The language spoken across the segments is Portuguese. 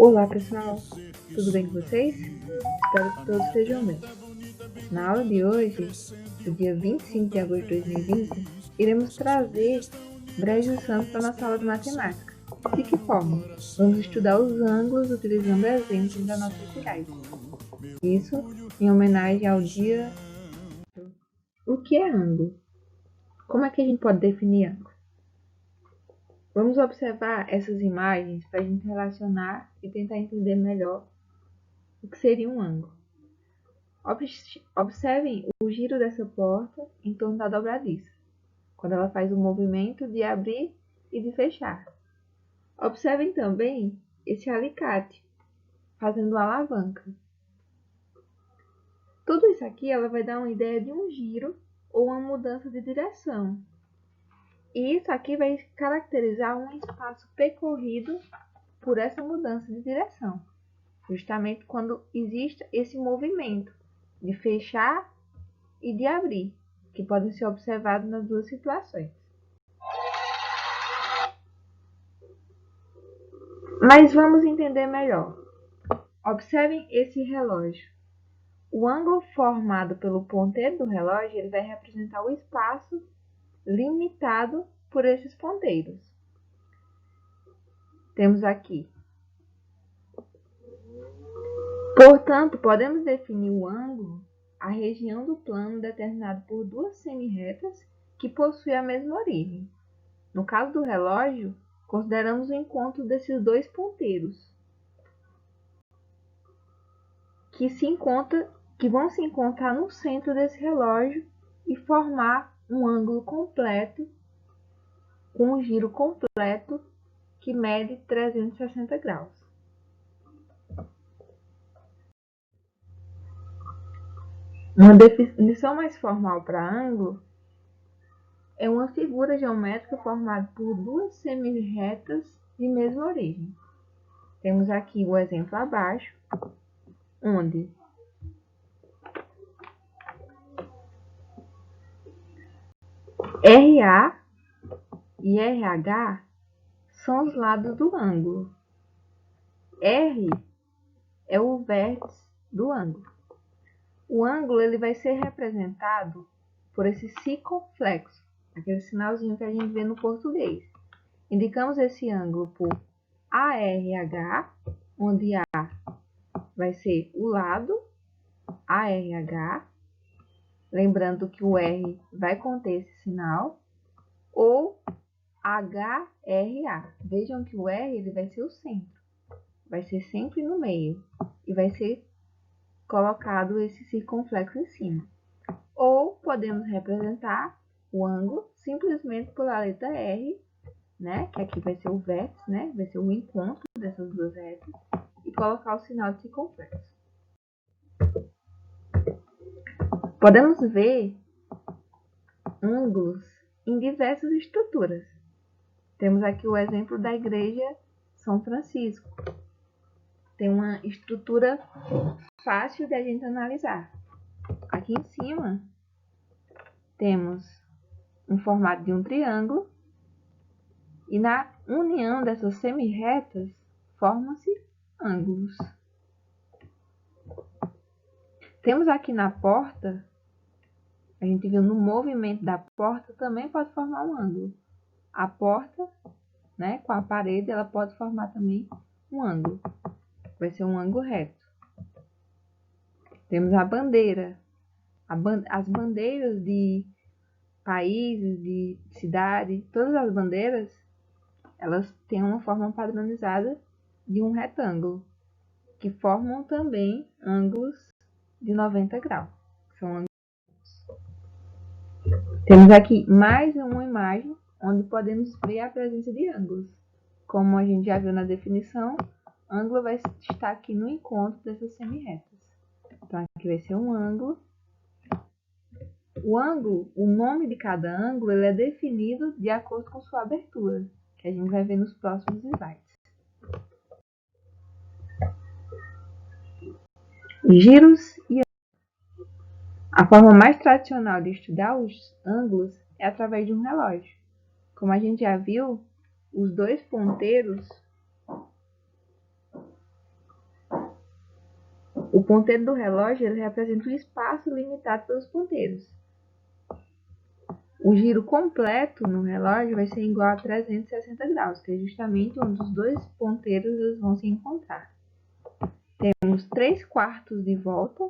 Olá pessoal, tudo bem com vocês? Espero que todos estejam bem. Na aula de hoje, do dia 25 de agosto de 2020, iremos trazer breves exames para a nossa aula de matemática. De que forma? Vamos estudar os ângulos utilizando exemplos das nossas cidades. Isso em homenagem ao dia... O que é ângulo? Como é que a gente pode definir ângulo? Vamos observar essas imagens para a gente relacionar e tentar entender melhor o que seria um ângulo. Observem o giro dessa porta em torno da dobradiça, quando ela faz o movimento de abrir e de fechar. Observem também esse alicate, fazendo uma alavanca. Tudo isso aqui ela vai dar uma ideia de um giro ou uma mudança de direção. E isso aqui vai caracterizar um espaço percorrido por essa mudança de direção. Justamente quando existe esse movimento de fechar e de abrir, que podem ser observados nas duas situações. Mas vamos entender melhor. Observem esse relógio. O ângulo formado pelo ponteiro do relógio ele vai representar o espaço limitado por esses ponteiros. Temos aqui. Portanto, podemos definir o ângulo, a região do plano determinado por duas semi-retas que possuem a mesma origem. No caso do relógio, consideramos o encontro desses dois ponteiros, que vão se encontrar no centro desse relógio e formar um ângulo completo, com um giro completo, que mede 360 graus. Uma definição mais formal para ângulo é uma figura geométrica formada por duas semi-retas de mesma origem. Temos aqui o exemplo abaixo, onde RA e RH são os lados do ângulo. R é o vértice do ângulo. O ângulo ele vai ser representado por esse circunflexo, aquele sinalzinho que a gente vê no português. Indicamos esse ângulo por ARH, onde A vai ser o lado ARH, lembrando que o R vai conter esse sinal, ou HRA. Vejam que o R ele vai ser o centro, vai ser sempre no meio e vai ser colocado esse circunflexo em cima. Ou podemos representar o ângulo simplesmente pela letra R, né, que aqui vai ser o vértice, né, vai ser o encontro dessas duas retas, e colocar o sinal de circunflexo. Podemos ver ângulos em diversas estruturas. Temos aqui o exemplo da igreja São Francisco. Tem uma estrutura fácil de a gente analisar. Aqui em cima temos um formato de um triângulo e na união dessas semi-retas formam-se ângulos. Temos aqui na porta, a gente viu no movimento da porta também pode formar um ângulo. A porta, né, com a parede, ela pode formar também um ângulo. Vai ser um ângulo reto. Temos a bandeira. As bandeiras de países, de cidade, todas as bandeiras, elas têm uma forma padronizada de um retângulo, que formam também ângulos de 90 graus. São ângulos. Temos aqui mais uma imagem onde podemos ver a presença de ângulos. Como a gente já viu na definição, ângulo vai estar aqui no encontro dessas semi-retas. Então, aqui vai ser um ângulo. O ângulo, o nome de cada ângulo, ele é definido de acordo com sua abertura, que a gente vai ver nos próximos slides. Giros e ângulos. A forma mais tradicional de estudar os ângulos é através de um relógio. Como a gente já viu, os dois ponteiros O ponteiro do relógio ele representa o espaço limitado pelos ponteiros. O giro completo no relógio vai ser igual a 360 graus, que é justamente onde os dois ponteiros eles vão se encontrar. Temos 3/4 de volta,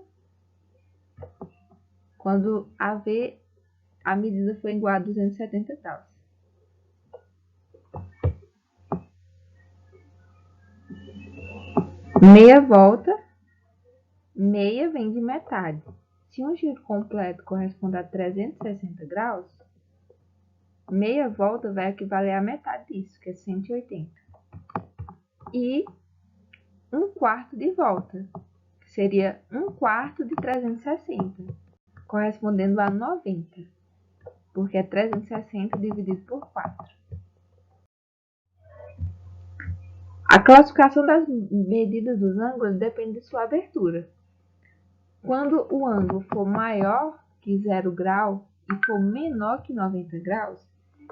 quando a medida for igual a 270 graus. Meia volta, meia vem de metade. Se um giro completo corresponde a 360 graus, meia volta vai equivaler a metade disso, que é 180. E 1/4 de volta, que seria 1/4 de 360, correspondendo a 90, porque é 360 dividido por 4. A classificação das medidas dos ângulos depende de sua abertura. Quando o ângulo for maior que 0 grau e for menor que 90 graus,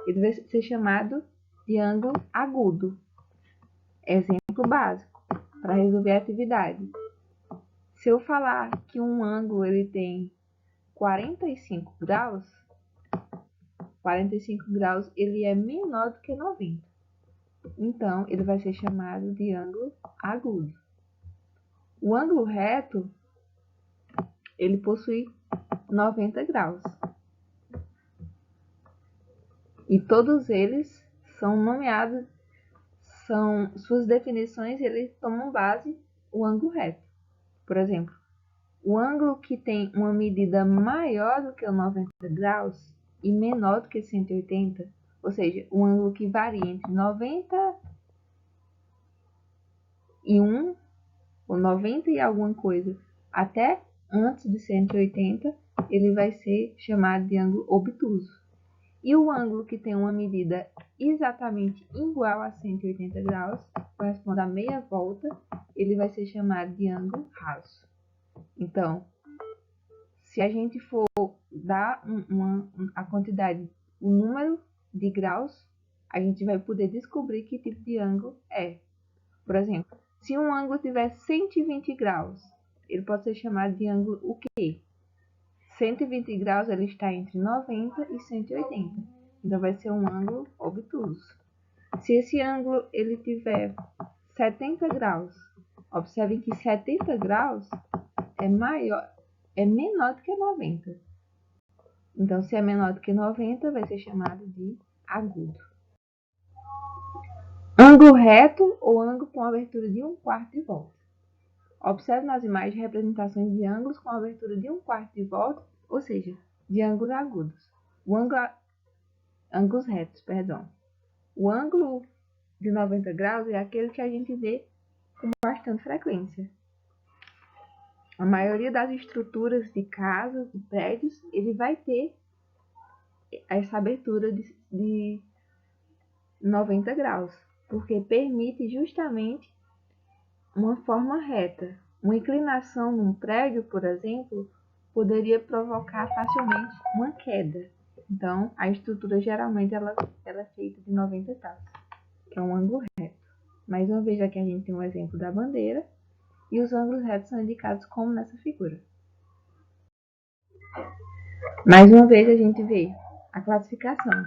ele vai ser chamado de ângulo agudo. Exemplo básico, para resolver a atividade. Se eu falar que um ângulo ele tem 45 graus, 45 graus ele é menor do que 90. Então, ele vai ser chamado de ângulo agudo. O ângulo reto, ele possui 90 graus. E todos eles são nomeados, suas definições, eles tomam base o ângulo reto. Por exemplo, o ângulo que tem uma medida maior do que 90 graus e menor do que 180, ou seja, um ângulo que varia entre 91 ou 90 e alguma coisa até antes de 180, ele vai ser chamado de ângulo obtuso. E o ângulo que tem uma medida exatamente igual a 180 graus, corresponde a meia volta, ele vai ser chamado de ângulo raso. Então, se a gente for dar a quantidade, o número de graus, a gente vai poder descobrir que tipo de ângulo é. Por exemplo, se um ângulo tiver 120 graus, ele pode ser chamado de ângulo o quê? 120 graus ele está entre 90 e 180. Então vai ser um ângulo obtuso. Se esse ângulo ele tiver 70 graus, observem que 70 graus é menor do que 90. Então, se é menor do que 90, vai ser chamado de agudo. Ângulo reto ou ângulo com abertura de 1/4 de volta. Observe nas imagens representações de ângulos com abertura de 1/4 de volta, ou seja, de ângulos agudos. Ângulos retos, perdão. O ângulo de 90 graus é aquele que a gente vê com bastante frequência. A maioria das estruturas de casas, de prédios, ele vai ter essa abertura de 90 graus, porque permite justamente uma forma reta. Uma inclinação num prédio, por exemplo, poderia provocar facilmente uma queda. Então, a estrutura geralmente ela é feita de 90 graus, que é um ângulo reto. Mais uma vez, aqui a gente tem um exemplo da bandeira, e os ângulos retos são indicados como nessa figura. Mais uma vez, a gente vê a classificação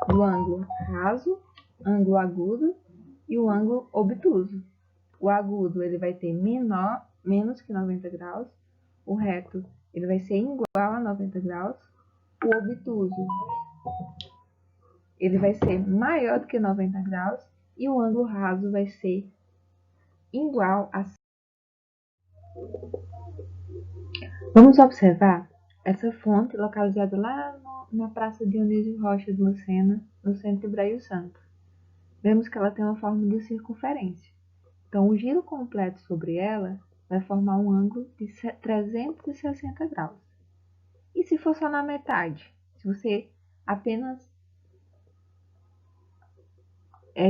do ângulo raso, ângulo agudo e o ângulo obtuso. O agudo ele vai ter menos que 90 graus, o reto ele vai ser igual a 90 graus, o obtuso ele vai ser maior do que 90 graus e o ângulo raso vai ser igual a... Vamos observar essa fonte localizada lá na Praça Dionísio Rocha de Lucena, no centro de Brejo Santo. Vemos que ela tem uma forma de circunferência. Então, o giro completo sobre ela vai formar um ângulo de 360 graus. E se for só na metade? Se você apenas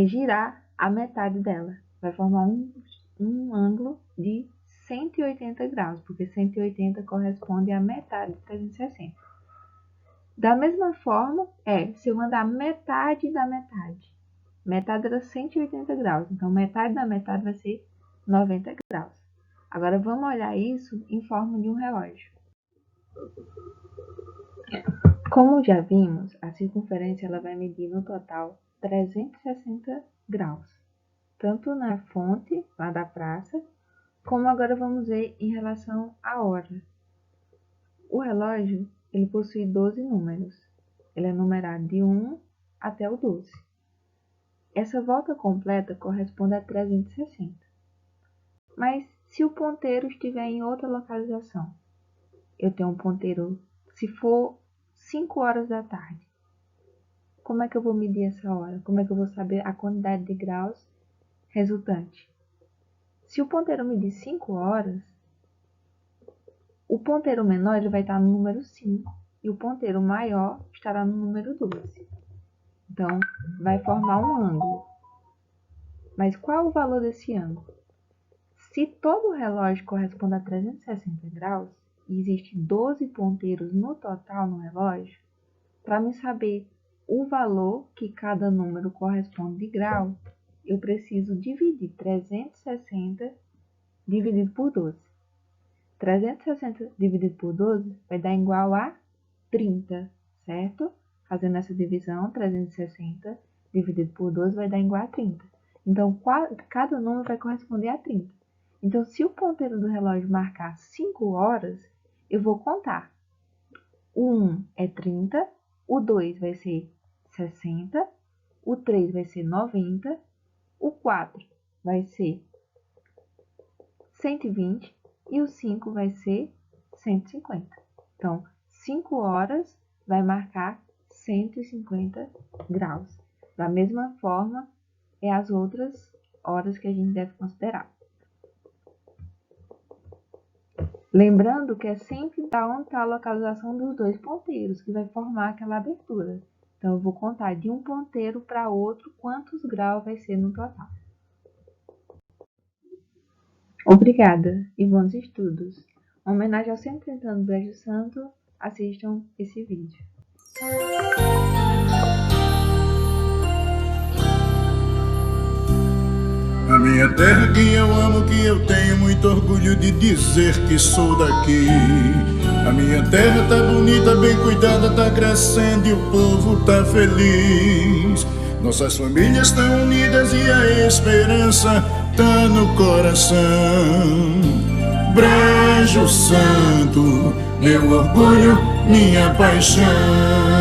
girar a metade dela, vai formar um ângulo de 180 graus, porque 180 corresponde à metade de 360. Da mesma forma, se eu andar metade da metade. Metade era 180 graus, então metade da metade vai ser 90 graus. Agora vamos olhar isso em forma de um relógio. Como já vimos, a circunferência ela vai medir no total 360 graus, tanto na fonte lá da praça, como agora vamos ver em relação à hora. O relógio ele possui 12 números, ele é numerado de 1 até o 12. Essa volta completa corresponde a 360. Mas se o ponteiro estiver em outra localização, eu tenho um ponteiro, se for 5 horas da tarde, como é que eu vou medir essa hora? Como é que eu vou saber a quantidade de graus resultante? Se o ponteiro medir 5 horas, o ponteiro menor ele vai estar no número 5 e o ponteiro maior estará no número 12. Então, vai formar um ângulo. Mas qual é o valor desse ângulo? Se todo o relógio corresponde a 360 graus, e existem 12 ponteiros no total no relógio, para me saber o valor que cada número corresponde de grau, eu preciso dividir 360 dividido por 12. 360 dividido por 12 vai dar igual a 30, certo? Fazendo essa divisão, 360 dividido por 12 vai dar igual a 30. Então, cada número vai corresponder a 30. Então, se o ponteiro do relógio marcar 5 horas, eu vou contar. O 1 é 30, o 2 vai ser 60, o 3 vai ser 90, o 4 vai ser 120 e o 5 vai ser 150. Então, 5 horas vai marcar 150 graus. Da mesma forma, é as outras horas que a gente deve considerar. Lembrando que é sempre da onde está a localização dos dois ponteiros, que vai formar aquela abertura. Então, eu vou contar de um ponteiro para outro quantos graus vai ser no total. Obrigada e bons estudos. Em homenagem ao 130 anos do Brejo Santo, assistam esse vídeo. A minha terra que eu amo, que eu tenho muito orgulho de dizer que sou daqui. A minha terra tá bonita, bem cuidada, tá crescendo e o povo tá feliz. Nossas famílias estão unidas e a esperança tá no coração. Brejo Santo, meu orgulho, minha paixão.